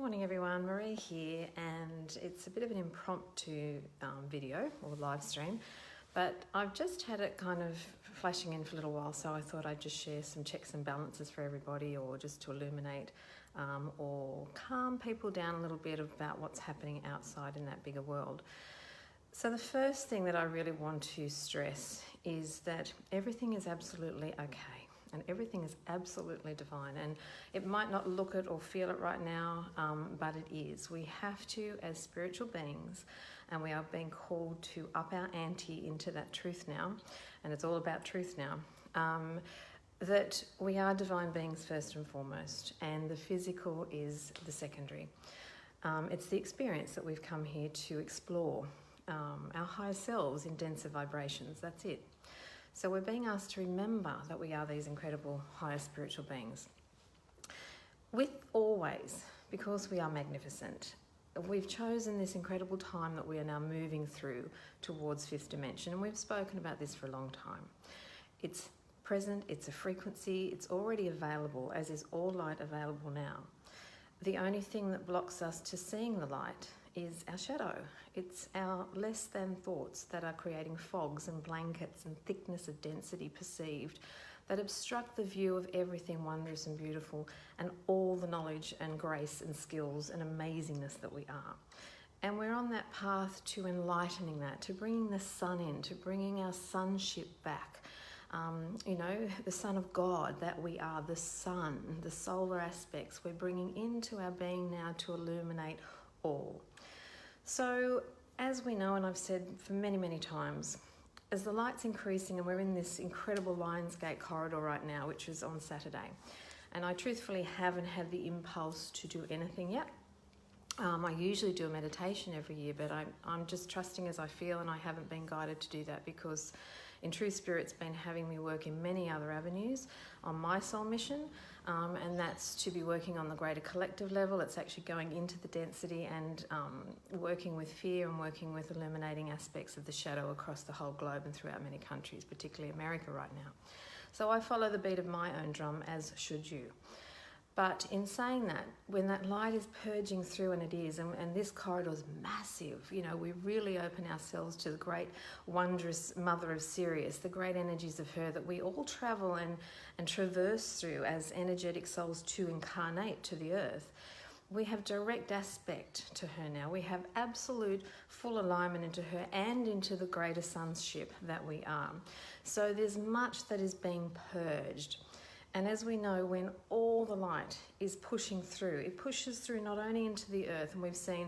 morning everyone, Marie here, and it's a bit of an impromptu video or live stream, but I've just had it kind of flashing in for a little while, so I thought I'd just share some checks and balances for everybody, or just to illuminate or calm people down a little bit about what's happening outside in that bigger world. So the first thing that I really want to stress is that everything is absolutely okay. And everything is absolutely divine, and it might not look it or feel it right now, but it is. We have to, as spiritual beings, and we are being called to up our ante into that truth now, and it's all about truth now, that we are divine beings first and foremost, and the physical is the secondary. It's the experience that we've come here to explore, our higher selves in denser vibrations, that's it. So we're being asked to remember that we are these incredible higher spiritual beings. With always, because we are magnificent, we've chosen this incredible time that we are now moving through towards fifth dimension, and we've spoken about this for a long time. It's present, it's a frequency, it's already available, as is all light available now. The only thing that blocks us to seeing the light is our shadow. It's our less than thoughts that are creating fogs and blankets and thickness of density perceived that obstruct the view of everything wondrous and beautiful and all the knowledge and grace and skills and amazingness that we are. And we're on that path to enlightening that, to bringing the sun in, to bringing our sonship back. The Son of God that we are, the sun, the solar aspects we're bringing into our being now to illuminate all. So, as we know, and I've said for many, many times, as the light's increasing, and we're in this incredible Lionsgate Corridor right now, which is on Saturday, and I truthfully haven't had the impulse to do anything yet. I usually do a meditation every year, but I'm just trusting as I feel, and I haven't been guided to do that because in truth, Spirit's been having me work in many other avenues on my soul mission, and that's to be working on the greater collective level. It's actually going into the density and working with fear and working with illuminating aspects of the shadow across the whole globe and throughout many countries, particularly America right now. So I follow the beat of my own drum, as should you. But in saying that, when that light is purging through, and it is, and this corridor is massive, we really open ourselves to the great, wondrous mother of Sirius, the great energies of her that we all travel and traverse through as energetic souls to incarnate to the earth. We have direct aspect to her now. We have absolute full alignment into her and into the greater sonship that we are. So there's much that is being purged. And as we know, when all the light is pushing through, it pushes through not only into the earth, and we've seen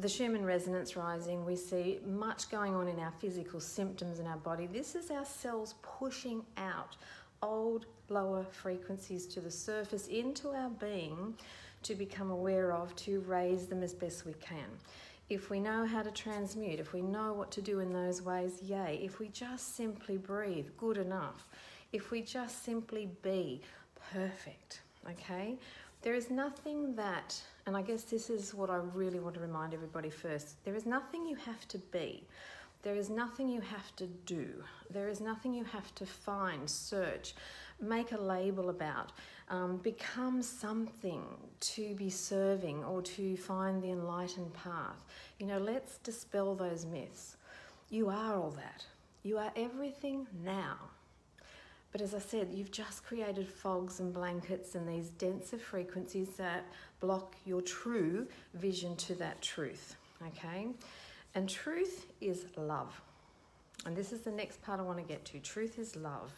the Schumann resonance rising, we see much going on in our physical symptoms in our body. This is our cells pushing out old, lower frequencies to the surface into our being to become aware of, to raise them as best we can. If we know how to transmute, if we know what to do in those ways, yay. If we just simply breathe, good enough. If we just simply be, perfect, okay? There is nothing that, and I guess this is what I really want to remind everybody first, there is nothing you have to be. There is nothing you have to do. There is nothing you have to find, search, make a label about, become something to be serving or to find the enlightened path. Let's dispel those myths. You are all that. You are everything now. But as I said, you've just created fogs and blankets and these denser frequencies that block your true vision to that truth, okay? And truth is love. And this is the next part I want to get to. Truth is love.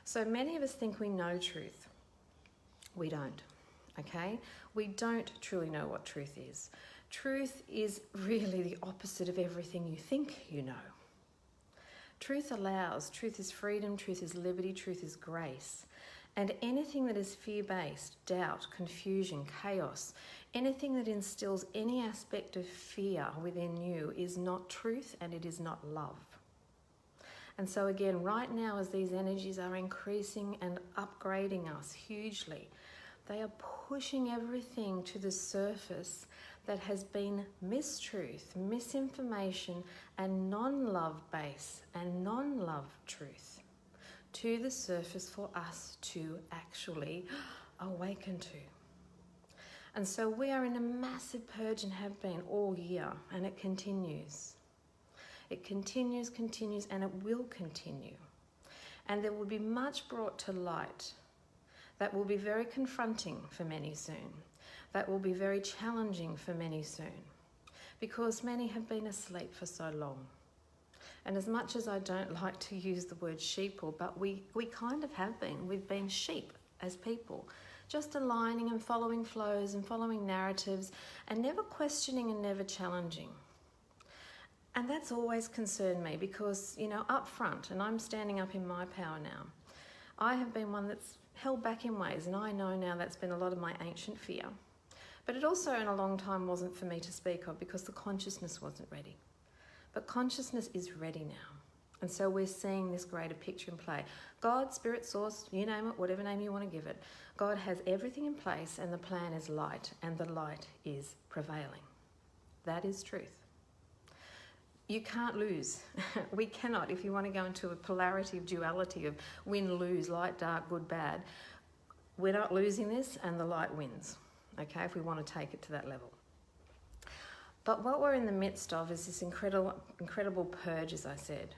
So many of us think we know truth. We don't, okay? We don't truly know what truth is. Truth is really the opposite of everything you think you know. Truth allows, truth is freedom, truth is liberty, truth is grace. And anything that is fear-based, doubt, confusion, chaos, anything that instills any aspect of fear within you is not truth, and it is not love. And so again, right now as these energies are increasing and upgrading us hugely, they are pushing everything to the surface that has been mistruth, misinformation, and non-love base and non-love truth to the surface for us to actually awaken to. And so we are in a massive purge and have been all year, and it continues. It continues, and it will continue. And there will be much brought to light that will be very confronting for many soon, that will be very challenging for many soon, because many have been asleep for so long. And as much as I don't like to use the word sheeple, but we kind of have been. We've been sheep as people, just aligning and following flows and following narratives and never questioning and never challenging. And that's always concerned me because, up front, and I'm standing up in my power now, I have been one that's held back in ways, and I know now that's been a lot of my ancient fear. But it also in a long time wasn't for me to speak of because the consciousness wasn't ready. But consciousness is ready now. And so we're seeing this greater picture in play. God, Spirit, Source, you name it, whatever name you want to give it. God has everything in place and the plan is light, and the light is prevailing. That is truth. You can't lose. We cannot. If you want to go into a polarity of duality of win, lose, light, dark, good, bad, we're not losing this and the light wins, okay, if we want to take it to that level. But what we're in the midst of is this incredible purge, as I said.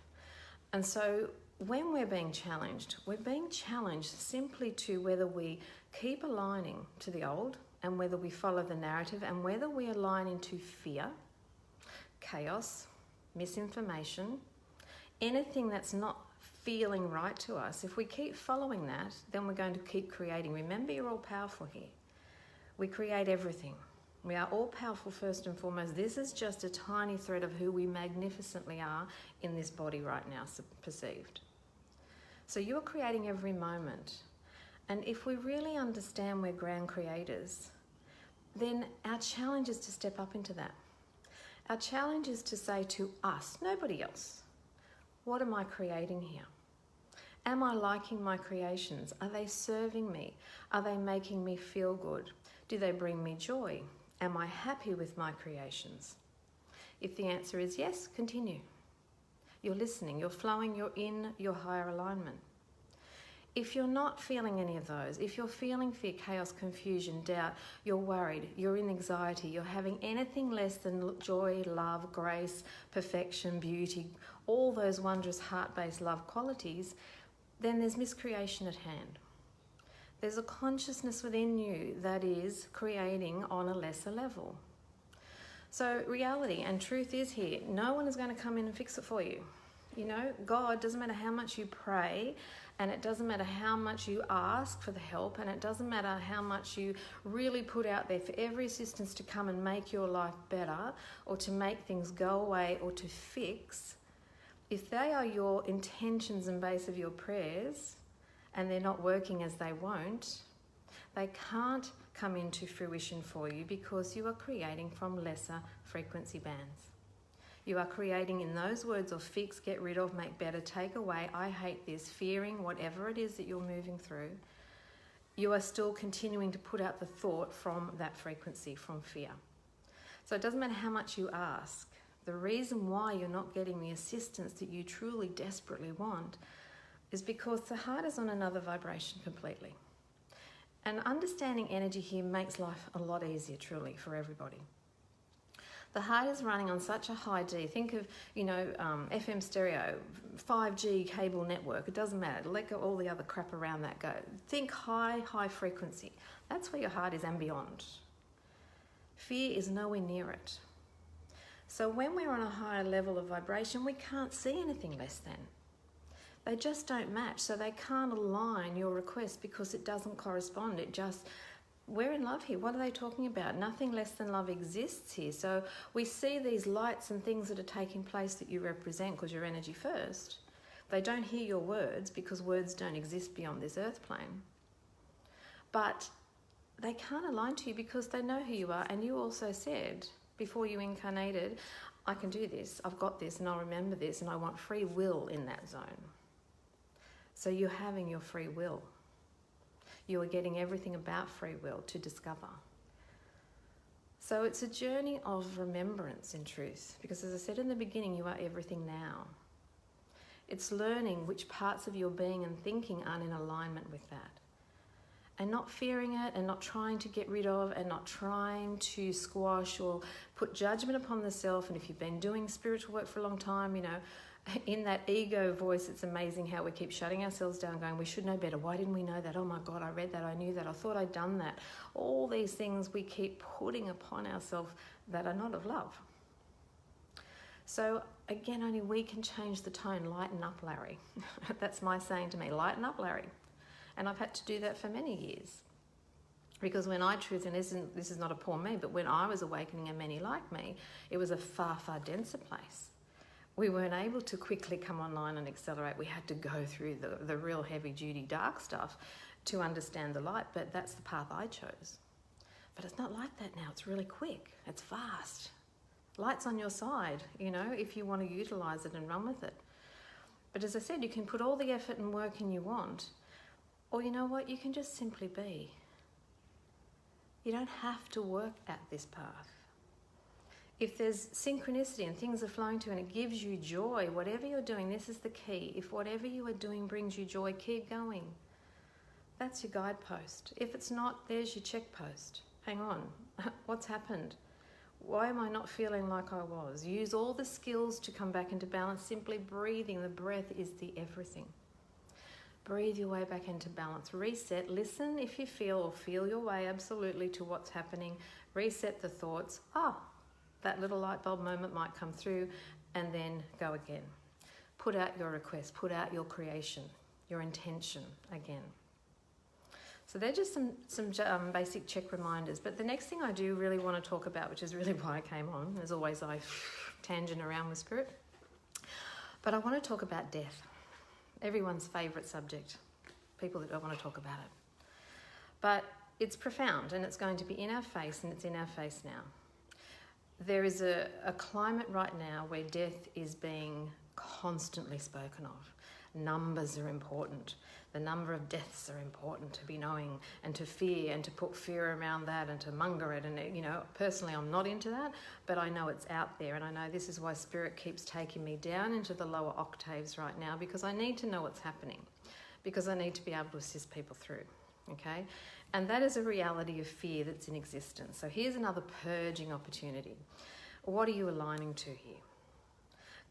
And so when we're being challenged simply to whether we keep aligning to the old and whether we follow the narrative and whether we align into fear, chaos, misinformation, anything that's not feeling right to us. If we keep following that, then we're going to keep creating. Remember, you're all powerful here. We create everything. We are all powerful first and foremost. This is just a tiny thread of who we magnificently are in this body right now, perceived. So you are creating every moment. And if we really understand we're grand creators, then our challenge is to step up into that. Our challenge is to say to us, nobody else, what am I creating here? Am I liking my creations? Are they serving me? Are they making me feel good? Do they bring me joy? Am I happy with my creations? If the answer is yes, continue. You're listening, you're flowing, you're in your higher alignment. If you're not feeling any of those, if you're feeling fear, chaos, confusion, doubt, you're worried, you're in anxiety, you're having anything less than joy, love, grace, perfection, beauty, all those wondrous heart-based love qualities, then there's miscreation at hand. There's a consciousness within you that is creating on a lesser level. So reality and truth is here. No one is going to come in and fix it for you. God, doesn't matter how much you pray, and it doesn't matter how much you ask for the help, and it doesn't matter how much you really put out there for every assistance to come and make your life better or to make things go away or to fix. If they are your intentions and base of your prayers, and they're not working as they won't, they can't come into fruition for you because you are creating from lesser frequency bands. You are creating in those words of fix, get rid of, make better, take away, I hate this, fearing, whatever it is that you're moving through. You are still continuing to put out the thought from that frequency, from fear. So it doesn't matter how much you ask. The reason why you're not getting the assistance that you truly desperately want is because the heart is on another vibration completely. And understanding energy here makes life a lot easier, truly, for everybody. The heart is running on such a high D. Think of, FM stereo, 5G cable network. It doesn't matter. Let all the other crap around that go. Think high frequency. That's where your heart is and beyond. Fear is nowhere near it. So when we're on a higher level of vibration, we can't see anything less than. They just don't match, so they can't align your request because it doesn't correspond. We're in love here. What are they talking about? Nothing less than love exists here. So we see these lights and things that are taking place that you represent because you're energy first. They don't hear your words because words don't exist beyond this earth plane. But they can't align to you because they know who you are. And you also said, before you incarnated, I can do this, I've got this, and I'll remember this, and I want free will in that zone. So you're having your free will. You are getting everything about free will to discover. So it's a journey of remembrance in truth, because as I said in the beginning, you are everything now. It's learning which parts of your being and thinking aren't in alignment with that. and not fearing it and not trying to get rid of and not trying to squash or put judgment upon the self. And if you've been doing spiritual work for a long time, you know, in that ego voice, it's amazing how we keep shutting ourselves down, going, we should know better. Why didn't we know that? Oh my God, I read that, I knew that, I thought I'd done that. All these things we keep putting upon ourselves that are not of love. So again, only we can change the tone. Lighten up, Larry. That's my saying to me, lighten up, Larry. And I've had to do that for many years. Because when I truth, and this is not a poor me, but when I was awakening and many like me, it was a far, far denser place. We weren't able to quickly come online and accelerate. We had to go through the real heavy-duty dark stuff to understand the light, but that's the path I chose. But it's not like that now. It's really quick. It's fast. Light's on your side, you know, if you want to utilise it and run with it. But as I said, you can put all the effort and work in you want, or you know what, you can just simply be. You don't have to work at this path. If there's synchronicity and things are flowing to you and it gives you joy, whatever you're doing, this is the key. If whatever you are doing brings you joy, keep going. That's your guidepost. If it's not, there's your checkpost. Hang on, what's happened? Why am I not feeling like I was? Use all the skills to come back into balance. Simply breathing. The breath is the everything. Breathe your way back into balance. Reset. Listen if you feel your way absolutely to what's happening. Reset the thoughts. That little light bulb moment might come through, and then go again. Put out your request. Put out your creation, your intention again. So they're just some basic check reminders. But the next thing I do really want to talk about, which is really why I came on, as always I tangent around with spirit, but I want to talk about death. Everyone's favourite subject. People that don't want to talk about it. But it's profound, and it's going to be in our face, and it's in our face now. There is a climate right now where death is being constantly spoken of. Numbers are important. The number of deaths are important to be knowing and to fear and to put fear around that and to monger it. And, you know, personally, I'm not into that, but I know it's out there. And I know this is why Spirit keeps taking me down into the lower octaves right now, because I need to know what's happening, because I need to be able to assist people through, okay? And that is a reality of fear that's in existence. So here's another purging opportunity. What are you aligning to here?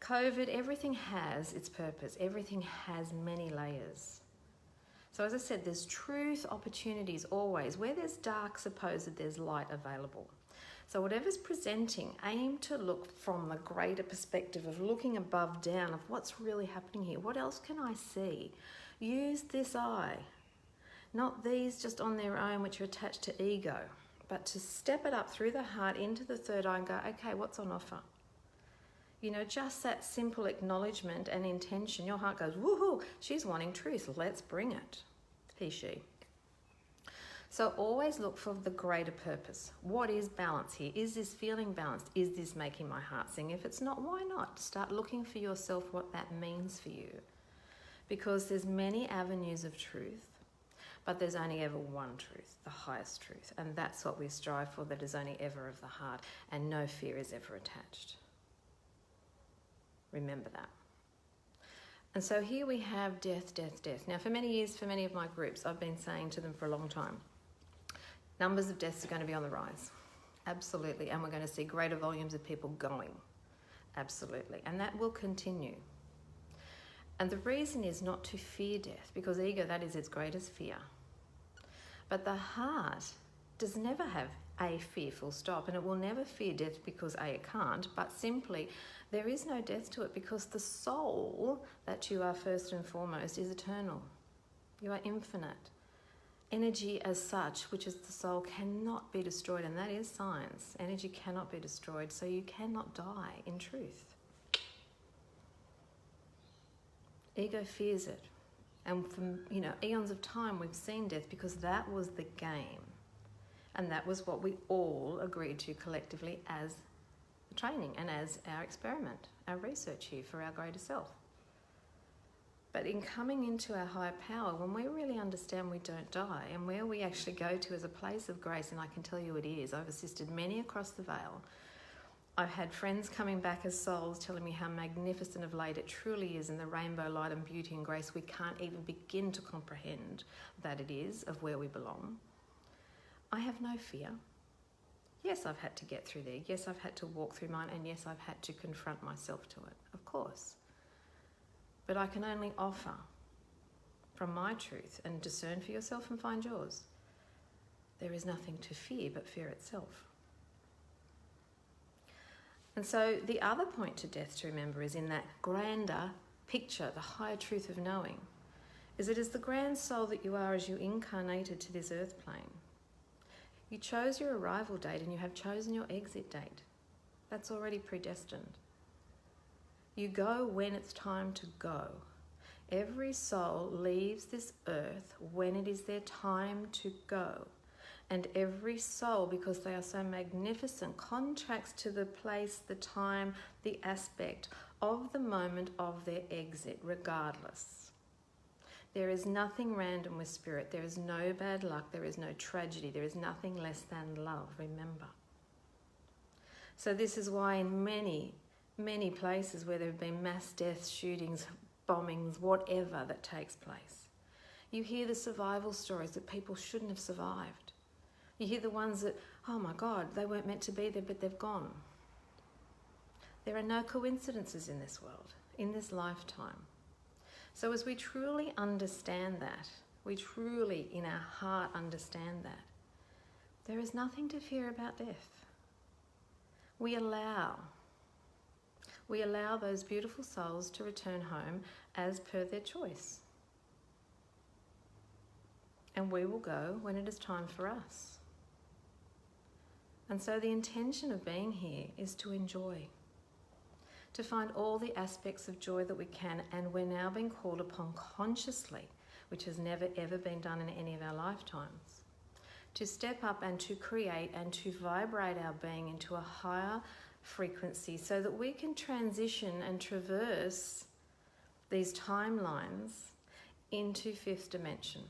COVID, everything has its purpose. Everything has many layers. So as I said, there's truth opportunities always. Where there's dark, supposed there's light available. So whatever's presenting, aim to look from the greater perspective of looking above down of what's really happening here. What else can I see? Use this eye. Not these just on their own, which are attached to ego, but to step it up through the heart into the third eye and go, okay, what's on offer? You know, just that simple acknowledgement and intention. Your heart goes, woohoo, she's wanting truth. Let's bring it. He, she. So always look for the greater purpose. What is balance here? Is this feeling balanced? Is this making my heart sing? If it's not, why not? Start looking for yourself what that means for you. Because there's many avenues of truth, but there's only ever one truth, the highest truth. And that's what we strive for, that is only ever of the heart, and no fear is ever attached. Remember that. And so here we have death, death, death. Now for many years, for many of my groups, I've been saying to them for a long time, numbers of deaths are going to be on the rise. Absolutely. And we're going to see greater volumes of people going. Absolutely. And that will continue. And the reason is not to fear death, because ego, that is its greatest fear. But the heart does never have a fear, full stop, and it will never fear death because A, it can't, but simply there is no death to it, because the soul that you are first and foremost is eternal. You are infinite. Energy as such, which is the soul, cannot be destroyed, and that is science. Energy cannot be destroyed, so you cannot die in truth. Ego fears it. And from, eons of time we've seen death, because that was the game. And that was what we all agreed to collectively as the training and as our experiment, our research here for our greater self. But in coming into our higher power, when we really understand we don't die, and where we actually go to as a place of grace, and I can tell you it is, I've assisted many across the veil, I've had friends coming back as souls telling me how magnificent of late it truly is in the rainbow light and beauty and grace we can't even begin to comprehend that it is of where we belong. I have no fear. Yes, I've had to get through there. Yes, I've had to walk through mine. And yes, I've had to confront myself to it, of course. But I can only offer from my truth and discern for yourself and find yours. There is nothing to fear but fear itself. And so the other point to death to remember is in that grander picture, the higher truth of knowing, is it is the grand soul that you are as you incarnated to this earth plane. You chose your arrival date and you have chosen your exit date. That's already predestined. You go when it's time to go. Every soul leaves this earth when it is their time to go. And every soul, because they are so magnificent, contracts to the place, the time, the aspect of the moment of their exit, regardless. There is nothing random with spirit. There is no bad luck. There is no tragedy. There is nothing less than love, remember. So this is why in many, many places where there have been mass deaths, shootings, bombings, whatever that takes place, you hear the survival stories that people shouldn't have survived. You hear the ones that, oh my God, they weren't meant to be there, but they've gone. There are no coincidences in this world, in this lifetime. So as we truly understand that, we truly in our heart understand that, there is nothing to fear about death. We allow those beautiful souls to return home as per their choice. And we will go when it is time for us. And so the intention of being here is to enjoy, to find all the aspects of joy that we can, and we're now being called upon consciously, which has never ever been done in any of our lifetimes, to step up and to create and to vibrate our being into a higher frequency so that we can transition and traverse these timelines into fifth dimension.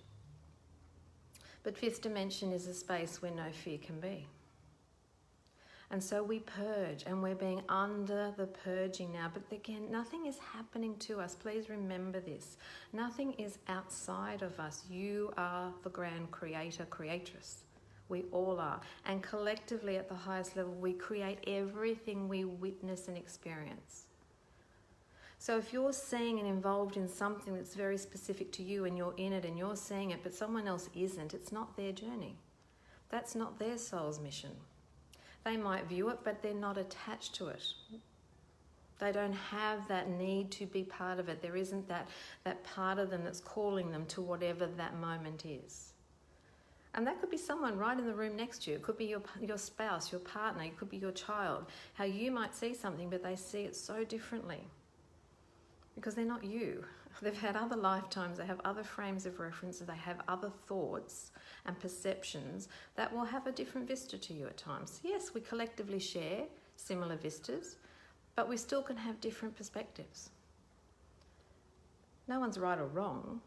But fifth dimension is a space where no fear can be. And so we purge, and we're being under the purging now. But again, nothing is happening to us. Please remember this. Nothing is outside of us. You are the grand creator, creatress. We all are. And collectively at the highest level, we create everything we witness and experience. So if you're seeing and involved in something that's very specific to you and you're in it and you're seeing it, but someone else isn't, it's not their journey. That's not their soul's mission. They might view it, but they're not attached to it. They don't have that need to be part of it. There isn't that part of them that's calling them to whatever that moment is. And that could be someone right in the room next to you. It could be your spouse, your partner, it could be your child. How you might see something, but they see it so differently. Because they're not you. They've had other lifetimes, they have other frames of reference, they have other thoughts and perceptions that will have a different vista to you at times. Yes, we collectively share similar vistas, but we still can have different perspectives. No one's right or wrong.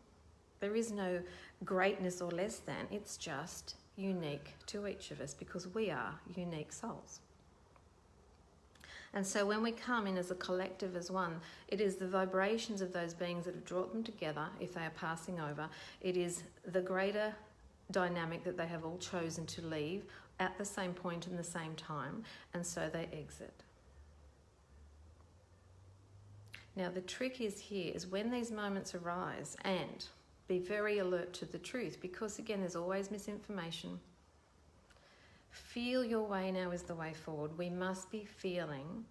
There is no greatness or less than. It's just unique to each of us because we are unique souls. And so when we come in as a collective, as one, it is the vibrations of those beings that have brought them together, if they are passing over. It is the greater dynamic that they have all chosen to leave at the same point in the same time, and so they exit. Now the trick is here is when these moments arise, and be very alert to the truth, because again there's always misinformation. Feel your way now is the way forward. We must be feeling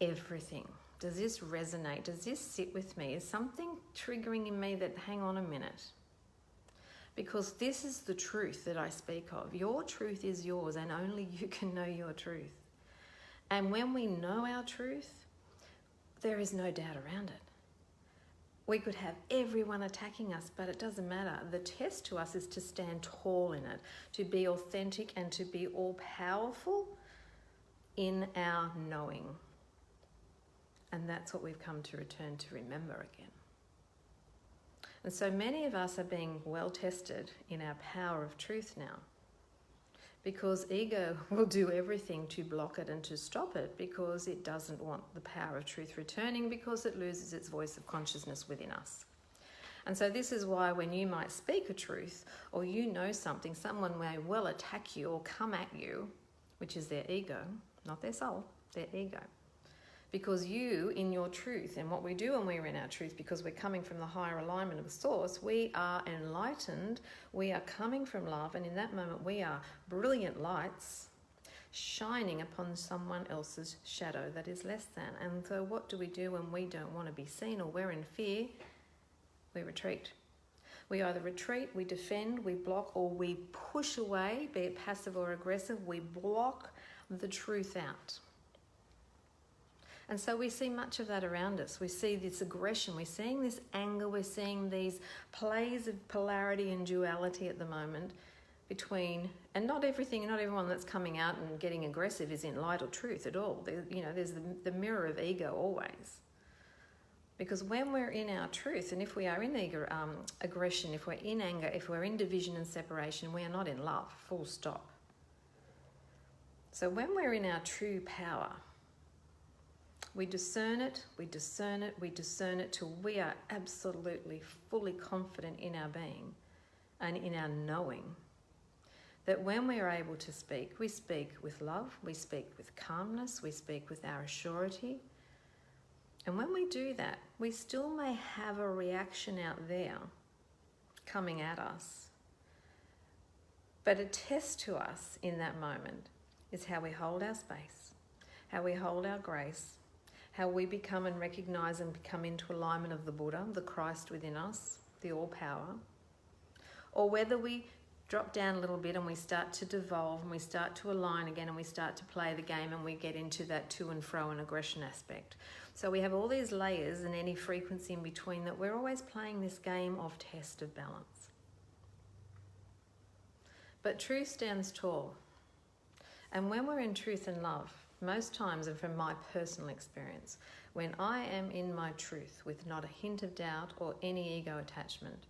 everything. Does this resonate? Does this sit with me? Is something triggering in me that, hang on a minute? Because this is the truth that I speak of. Your truth is yours, and only you can know your truth. And when we know our truth, there is no doubt around it. We could have everyone attacking us, but it doesn't matter. The test to us is to stand tall in it, to be authentic and to be all-powerful in our knowing. And that's what we've come to return to remember again. And so many of us are being well tested in our power of truth now, because ego will do everything to block it and to stop it, because it doesn't want the power of truth returning, because it loses its voice of consciousness within us. And so this is why when you might speak a truth, or you know something, someone may well attack you or come at you, which is their ego, not their soul, their ego. Because you, in your truth, and what we do when we're in our truth, because we're coming from the higher alignment of the source, we are enlightened, we are coming from love, and in that moment we are brilliant lights shining upon someone else's shadow that is less than. And so what do we do when we don't want to be seen, or we're in fear? We retreat. We either retreat, we defend, we block, or we push away, be it passive or aggressive, we block the truth out. And so we see much of that around us. We see this aggression, we're seeing this anger, we're seeing these plays of polarity and duality at the moment between, and not everyone that's coming out and getting aggressive is in light or truth at all. There's the mirror of ego always. Because when we're in our truth, and if we are in aggression, if we're in anger, if we're in division and separation, we are not in love, full stop. So when we're in our true power, we discern it, we discern it, we discern it till we are absolutely fully confident in our being and in our knowing that when we are able to speak, we speak with love, we speak with calmness, we speak with our assurity. And when we do that, we still may have a reaction out there coming at us. But a test to us in that moment is how we hold our space, how we hold our grace, how we become and recognize and become into alignment of the Buddha, the Christ within us, the all-power, or whether we drop down a little bit and we start to devolve and we start to align again and we start to play the game and we get into that to and fro and aggression aspect. So we have all these layers and any frequency in between that we're always playing this game of test of balance. But truth stands tall. And when we're in truth and love, most times, and from my personal experience, when I am in my truth with not a hint of doubt or any ego attachment,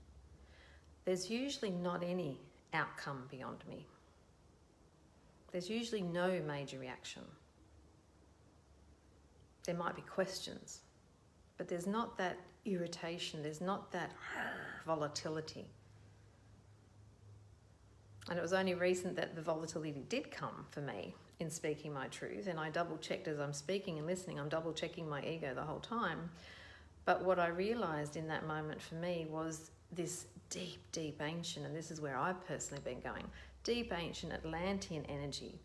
there's usually not any outcome beyond me. There's usually no major reaction. There might be questions, but there's not that irritation, there's not that volatility. And it was only recent that the volatility did come for me in speaking my truth, and I double-checked as I'm speaking and listening, I'm double-checking my ego the whole time. But what I realised in that moment for me was this deep, deep ancient, and this is where I've personally been going, deep ancient Atlantean energy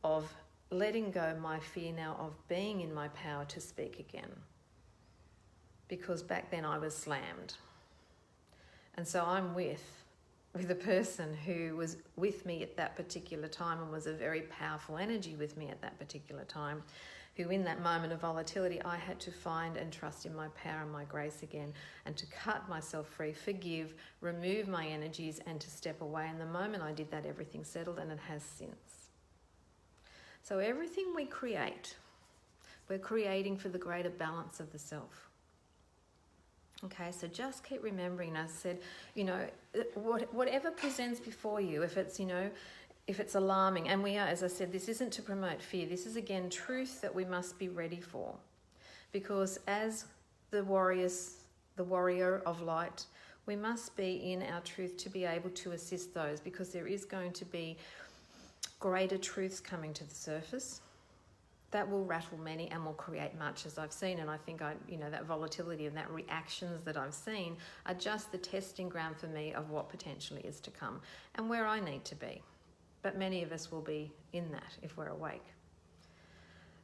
of letting go my fear now of being in my power to speak again. Because back then I was slammed. And so I'm with a person who was with me at that particular time and was a very powerful energy with me at that particular time, who in that moment of volatility I had to find and trust in my power and my grace again, and to cut myself free, forgive, remove my energies and to step away. And the moment I did that, everything settled, and it has since. So everything we create, we're creating for the greater balance of the self. Okay, so just keep remembering, as I said, whatever presents before you, if it's alarming, and we are, as I said, this isn't to promote fear, this is again truth that we must be ready for. Because as the warrior of light, we must be in our truth to be able to assist those, because there is going to be greater truths coming to the surface. That will rattle many and will create much, as I've seen. And I think that volatility and that reactions that I've seen are just the testing ground for me of what potentially is to come and where I need to be. But many of us will be in that if we're awake.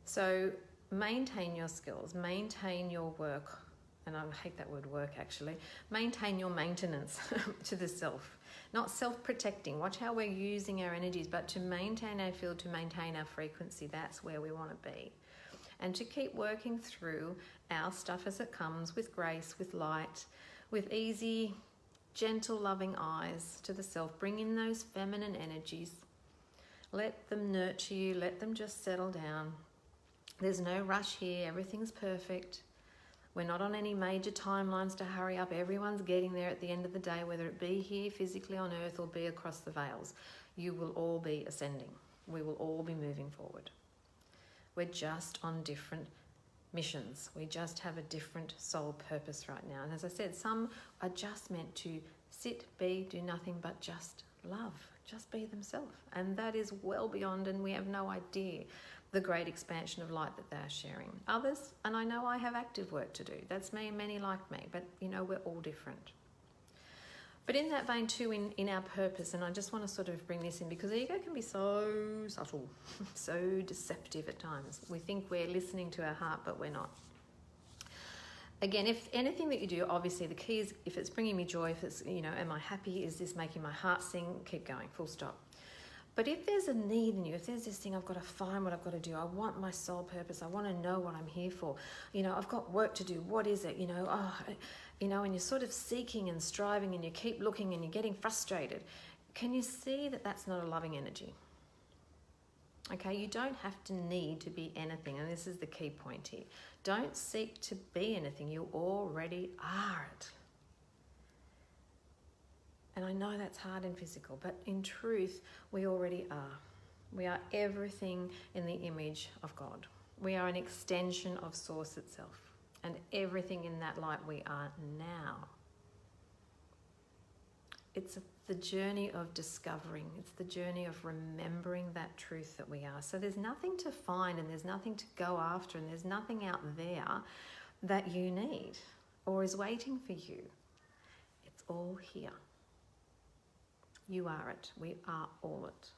So maintain your skills, maintain your work, and I hate that word work actually, maintain your maintenance to the self. Not self-protecting. Watch how we're using our energies, but to maintain our field, to maintain our frequency, that's where we want to be. And to keep working through our stuff as it comes with grace, with light, with easy, gentle, loving eyes to the self. Bring in those feminine energies. Let them nurture you. Let them just settle down. There's no rush here. Everything's perfect. We're not on any major timelines to hurry up. Everyone's getting there at the end of the day, whether it be here physically on earth or be across the veils. You will all be ascending. We will all be moving forward. We're just on different missions. We just have a different soul purpose right now. And as I said, some are just meant to sit, be, do nothing but just love, just be themselves. And that is well beyond, and we have no idea the great expansion of light that they're sharing. Others, and I know I have active work to do. That's me and many like me, but you know, we're all different. But in that vein too, in our purpose, and I just want to sort of bring this in because ego can be so subtle, so deceptive at times. We think we're listening to our heart, but we're not. Again, if anything that you do, obviously the key is if it's bringing me joy, if it's, you know, am I happy? Is this making my heart sing? Keep going, full stop. But if there's a need in you, if there's this thing, I've got to find what I've got to do. I want my soul purpose. I want to know what I'm here for. You know, I've got work to do. What is it? You know, and you're sort of seeking and striving and you keep looking and you're getting frustrated. Can you see that that's not a loving energy? Okay, you don't have to need to be anything. And this is the key point here. Don't seek to be anything. You already are it. And I know that's hard in physical, but in truth, we already are. We are everything in the image of God. We are an extension of Source itself. And everything in that light we are now. It's the journey of discovering. It's the journey of remembering that truth that we are. So there's nothing to find and there's nothing to go after and there's nothing out there that you need or is waiting for you. It's all here. You are it. We are all it.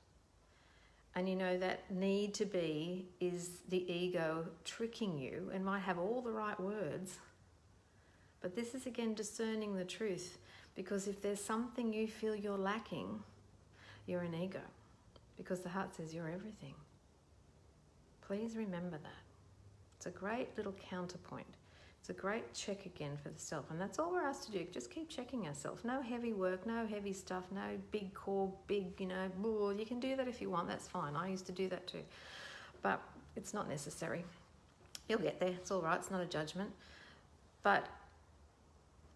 And you know that need to be is the ego tricking you and might have all the right words. But this is again discerning the truth, because if there's something you feel you're lacking, you're an ego, because the heart says you're everything. Please remember that. It's a great little counterpoint. It's a great check again for the self. And that's all we're asked to do. Just keep checking ourselves. No heavy work, no heavy stuff, no big core, big, you can do that if you want. That's fine. I used to do that too. But it's not necessary. You'll get there. It's all right. It's not a judgment. But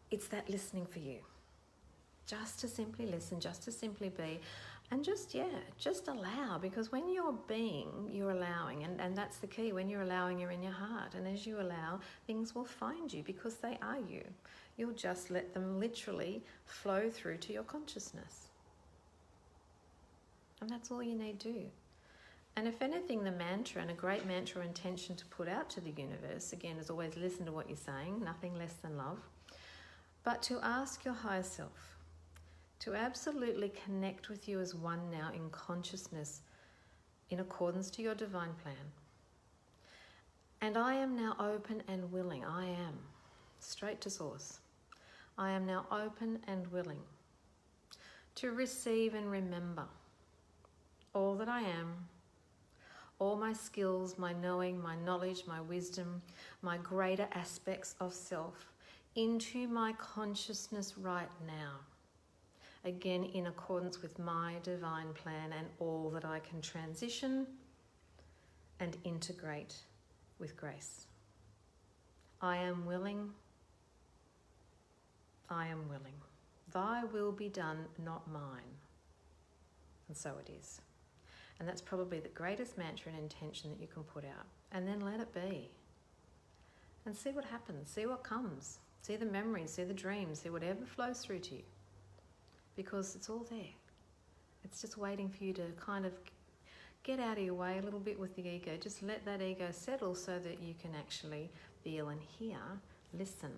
it's that listening for you. Just to simply listen, just to simply be. And just allow, because when you're being, you're allowing. And that's the key. When you're allowing, you're in your heart. And as you allow, things will find you because they are you. You'll just let them literally flow through to your consciousness. And that's all you need to do. And if anything, the mantra, and a great mantra or intention to put out to the universe, again, is always listen to what you're saying, nothing less than love. But to ask your higher self, to absolutely connect with you as one now in consciousness in accordance to your divine plan. And I am now open and willing. I am. Straight to source. I am now open and willing to receive and remember all that I am, all my skills, my knowing, my knowledge, my wisdom, my greater aspects of self into my consciousness right now. Again, in accordance with my divine plan and all that I can transition and integrate with grace. I am willing. I am willing. Thy will be done, not mine. And so it is. And that's probably the greatest mantra and intention that you can put out. And then let it be. And see what happens. See what comes. See the memories, see the dreams, see whatever flows through to you. Because it's all there. It's just waiting for you to kind of get out of your way a little bit with the ego. Just let that ego settle so that you can actually feel and hear, listen.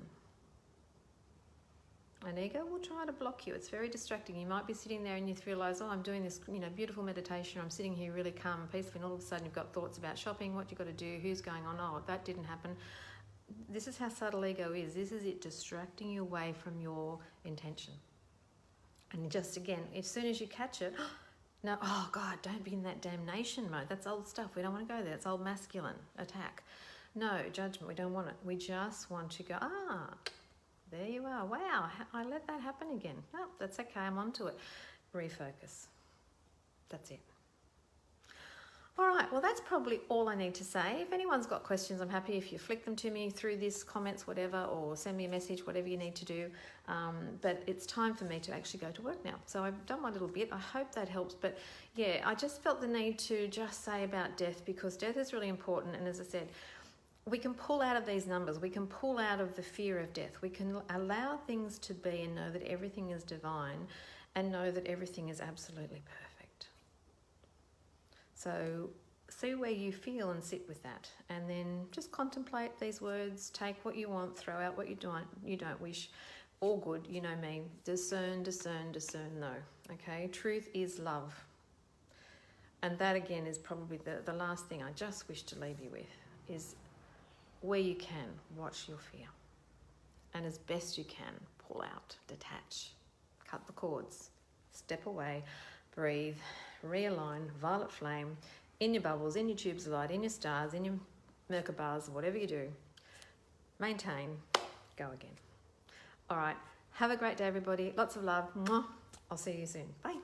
An ego will try to block you. It's very distracting. You might be sitting there and you realise, I'm doing this beautiful meditation. I'm sitting here really calm and peaceful, and all of a sudden you've got thoughts about shopping, what you've got to do, who's going on, that didn't happen. This is how subtle ego is. This is it distracting you away from your intention. And just again, as soon as you catch it, no, oh God, don't be in that damnation mode. That's old stuff. We don't want to go there. It's old masculine attack. No, judgment. We don't want it. We just want to go, there you are. Wow, I let that happen again. No, that's okay. I'm onto it. Refocus. That's it. All right, well, that's probably all I need to say. If anyone's got questions, I'm happy if you flick them to me through this comments, whatever, or send me a message, whatever you need to do. But it's time for me to actually go to work now. So I've done my little bit. I hope that helps. But yeah, I just felt the need to just say about death, because death is really important. And as I said, we can pull out of these numbers. We can pull out of the fear of death. We can allow things to be and know that everything is divine and know that everything is absolutely perfect. So see where you feel and sit with that, and then just contemplate these words. Take what you want, throw out what you don't wish. All good, you know me. Discern, discern, discern, no. Okay, truth is love. And that again is probably the last thing I just wish to leave you with, is where you can, watch your fear. And as best you can, pull out, detach, cut the cords, step away, breathe, realign, violet flame, in your bubbles, in your tubes of light, in your stars, in your Merkabahs, whatever you do. Maintain, go again. All right, have a great day, everybody. Lots of love. Mwah. I'll see you soon. Bye.